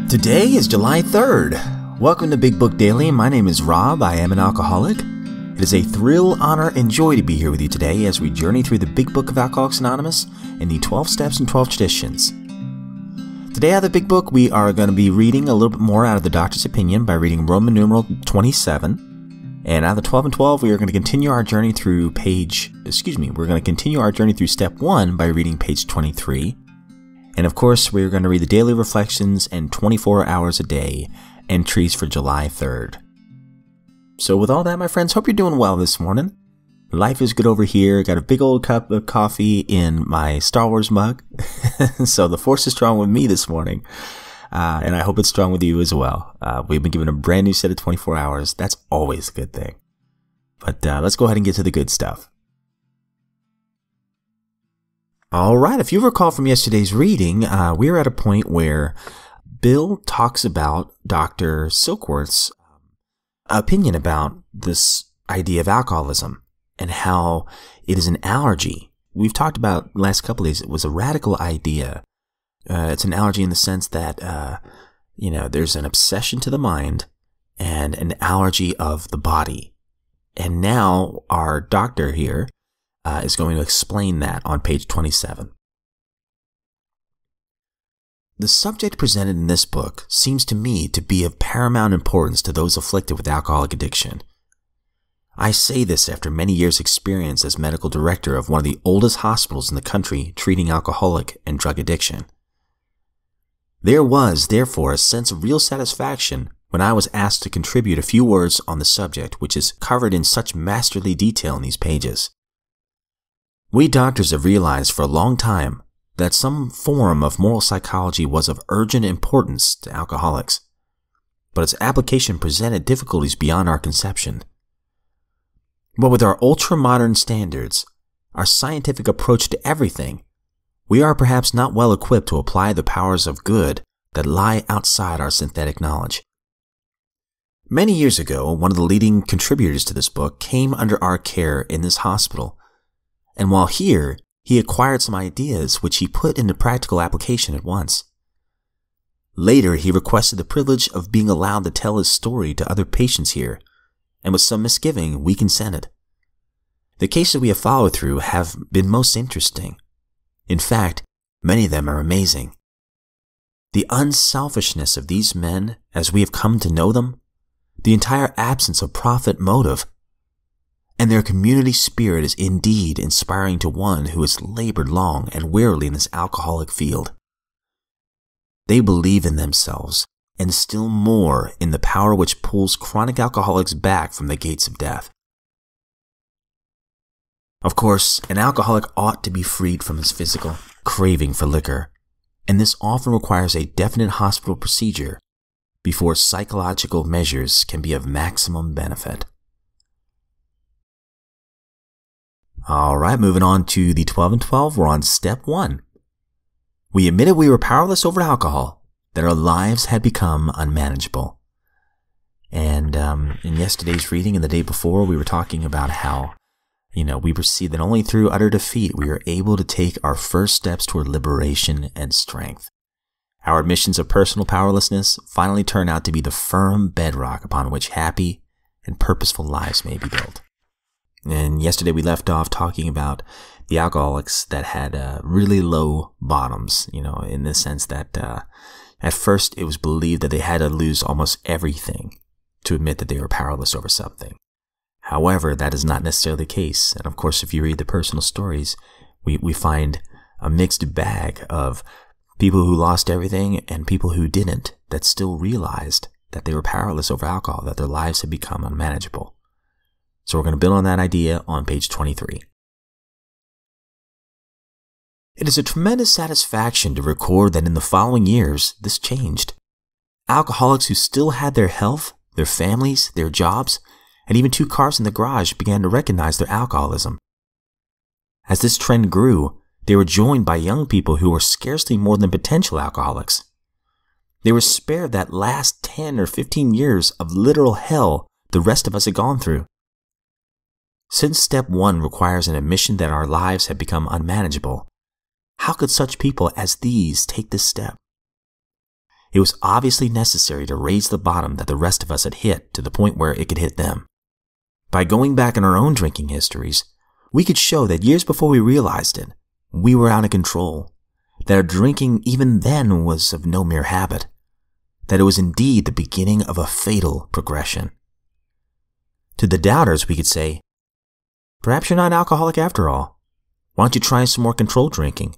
Today is July 3rd. Welcome to Big Book Daily. My name is Rob. I am an alcoholic. It is a thrill, honor, and joy to be here with you today as we journey through the Big Book of Alcoholics Anonymous and the 12 Steps and 12 Traditions. Today out of the Big Book, we are going to be reading a little bit more out of the Doctor's Opinion by reading Roman numeral 27. And out of the 12 and 12, we are going to continue our journey through step 1 by reading page 23. And of course, we're going to read the daily reflections and 24 hours a day entries for July 3rd. So with all that, my friends, hope you're doing well this morning. Life is good over here. Got a big old cup of coffee in my Star Wars mug. So the force is strong with me this morning. And I hope it's strong with you as well. We've been given a brand new set of 24 hours. That's always a good thing. But let's go ahead and get to the good stuff. All right, if you recall from yesterday's reading, we were at a point where Bill talks about Dr. Silkworth's opinion about this idea of alcoholism and how it is an allergy. We've talked about the last couple of days, it was a radical idea. It's an allergy in the sense that, there's an obsession to the mind and an allergy of the body. And now our doctor here is going to explain that on page 27. The subject presented in this book seems to me to be of paramount importance to those afflicted with alcoholic addiction. I say this after many years' experience as medical director of one of the oldest hospitals in the country treating alcoholic and drug addiction. There was, therefore, a sense of real satisfaction when I was asked to contribute a few words on the subject which is covered in such masterly detail in these pages. We doctors have realized for a long time that some form of moral psychology was of urgent importance to alcoholics, but its application presented difficulties beyond our conception. But with our ultra-modern standards, our scientific approach to everything, we are perhaps not well equipped to apply the powers of good that lie outside our synthetic knowledge. Many years ago, one of the leading contributors to this book came under our care in this hospital, and while here, he acquired some ideas which he put into practical application at once. Later, he requested the privilege of being allowed to tell his story to other patients here, and with some misgiving, we consented. The cases we have followed through have been most interesting. In fact, many of them are amazing. The unselfishness of these men, as we have come to know them, the entire absence of profit motive, and their community spirit is indeed inspiring to one who has labored long and wearily in this alcoholic field. They believe in themselves, and still more in the power which pulls chronic alcoholics back from the gates of death. Of course, an alcoholic ought to be freed from his physical craving for liquor, and this often requires a definite hospital procedure before psychological measures can be of maximum benefit. All right, moving on to the 12 and 12, we're on step 1. We admitted we were powerless over alcohol, that our lives had become unmanageable. And in yesterday's reading and the day before, we were talking about how, we perceived that only through utter defeat we were able to take our first steps toward liberation and strength. Our admissions of personal powerlessness finally turn out to be the firm bedrock upon which happy and purposeful lives may be built. And yesterday we left off talking about the alcoholics that had really low bottoms, in the sense that at first it was believed that they had to lose almost everything to admit that they were powerless over something. However, that is not necessarily the case. And of course, if you read the personal stories, we find a mixed bag of people who lost everything and people who didn't, that still realized that they were powerless over alcohol, that their lives had become unmanageable. So we're going to build on that idea on page 23. It is a tremendous satisfaction to record that in the following years, this changed. Alcoholics who still had their health, their families, their jobs, and even 2 cars in the garage began to recognize their alcoholism. As this trend grew, they were joined by young people who were scarcely more than potential alcoholics. They were spared that last 10 or 15 years of literal hell the rest of us had gone through. Since step 1 requires an admission that our lives have become unmanageable, how could such people as these take this step? It was obviously necessary to raise the bottom that the rest of us had hit to the point where it could hit them. By going back in our own drinking histories, we could show that years before we realized it, we were out of control, that our drinking even then was of no mere habit, that it was indeed the beginning of a fatal progression. To the doubters, we could say, perhaps you're not an alcoholic after all. Why don't you try some more controlled drinking,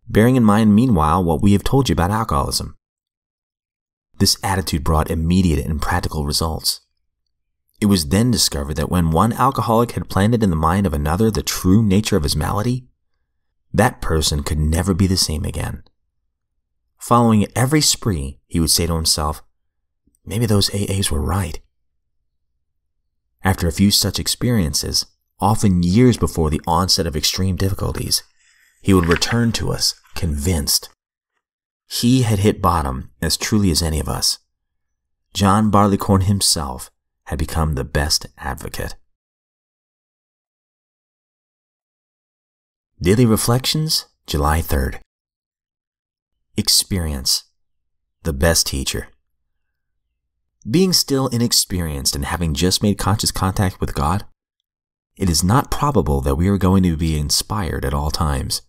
bearing in mind meanwhile what we have told you about alcoholism? This attitude brought immediate and practical results. It was then discovered that when one alcoholic had planted in the mind of another the true nature of his malady, that person could never be the same again. Following every spree, he would say to himself, maybe those AAs were right. After a few such experiences, often years before the onset of extreme difficulties, he would return to us, convinced. He had hit bottom as truly as any of us. John Barleycorn himself had become the best advocate. Daily Reflections, July 3rd. Experience, the best teacher. Being still inexperienced and having just made conscious contact with God, it is not probable that we are going to be inspired at all times.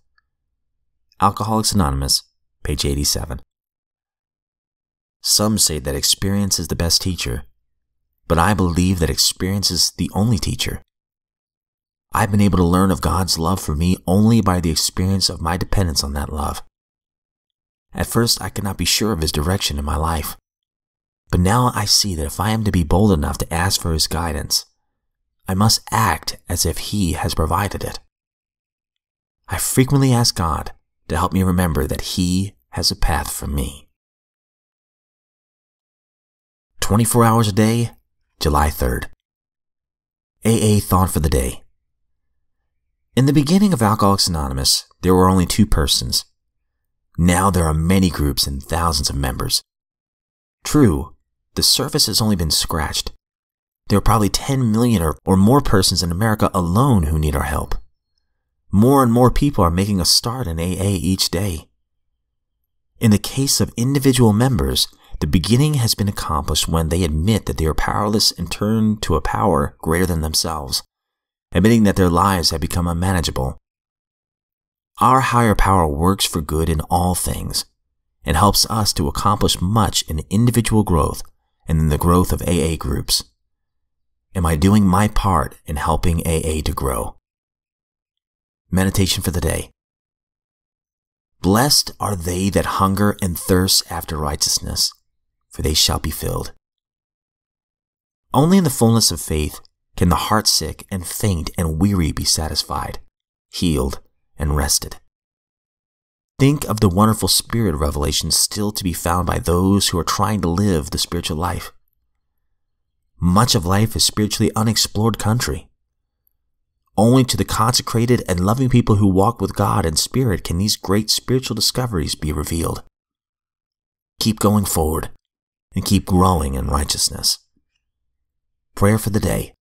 Alcoholics Anonymous, page 87. Some say that experience is the best teacher, but I believe that experience is the only teacher. I've been able to learn of God's love for me only by the experience of my dependence on that love. At first, I could not be sure of His direction in my life, but now I see that if I am to be bold enough to ask for His guidance, I must act as if He has provided it. I frequently ask God to help me remember that He has a path for me. 24 hours a day, July 3rd. AA Thought for the Day. In the beginning of Alcoholics Anonymous, there were only 2 persons. Now there are many groups and thousands of members. True, the surface has only been scratched. There are probably 10 million or more persons in America alone who need our help. More and more people are making a start in AA each day. In the case of individual members, the beginning has been accomplished when they admit that they are powerless and turn to a power greater than themselves, admitting that their lives have become unmanageable. Our higher power works for good in all things and helps us to accomplish much in individual growth and in the growth of AA groups. Am I doing my part in helping AA to grow? Meditation for the day. Blessed are they that hunger and thirst after righteousness, for they shall be filled. Only in the fullness of faith can the heart sick and faint and weary be satisfied, healed, and rested. Think of the wonderful spirit revelation still to be found by those who are trying to live the spiritual life. Much of life is spiritually unexplored country. Only to the consecrated and loving people who walk with God in spirit can these great spiritual discoveries be revealed. Keep going forward and keep growing in righteousness. Prayer for the day.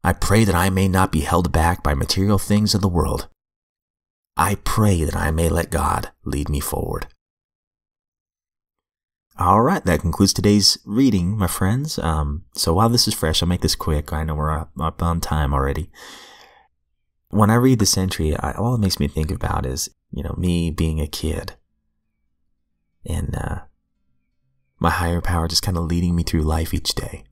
I pray that I may not be held back by material things of the world. I pray that I may let God lead me forward. All right, that concludes today's reading, my friends. So while this is fresh, I'll make this quick. I know we're up on time already. When I read this entry, all it makes me think about is, me being a kid and my higher power just kind of leading me through life each day.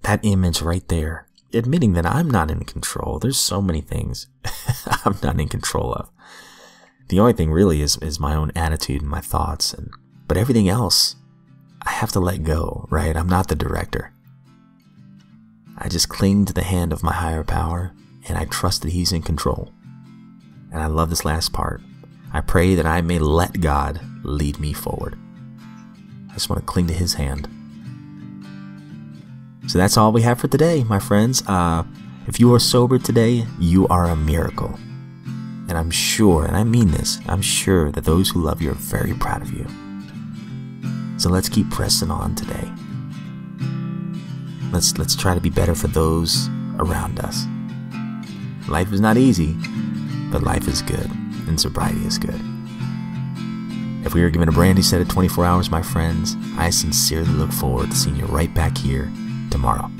That image right there, admitting that I'm not in control. There's so many things I'm not in control of. The only thing really is my own attitude and my thoughts, but everything else, I have to let go, right? I'm not the director. I just cling to the hand of my higher power, and I trust that He's in control. And I love this last part. I pray that I may let God lead me forward. I just want to cling to His hand. So that's all we have for today, my friends. If you are sober today, you are a miracle. And I'm sure, and I mean this, I'm sure that those who love you are very proud of you. So let's keep pressing on today. Let's try to be better for those around us. Life is not easy, but life is good, and sobriety is good. If we are given a brandy set at 24 hours, my friends, I sincerely look forward to seeing you right back here tomorrow.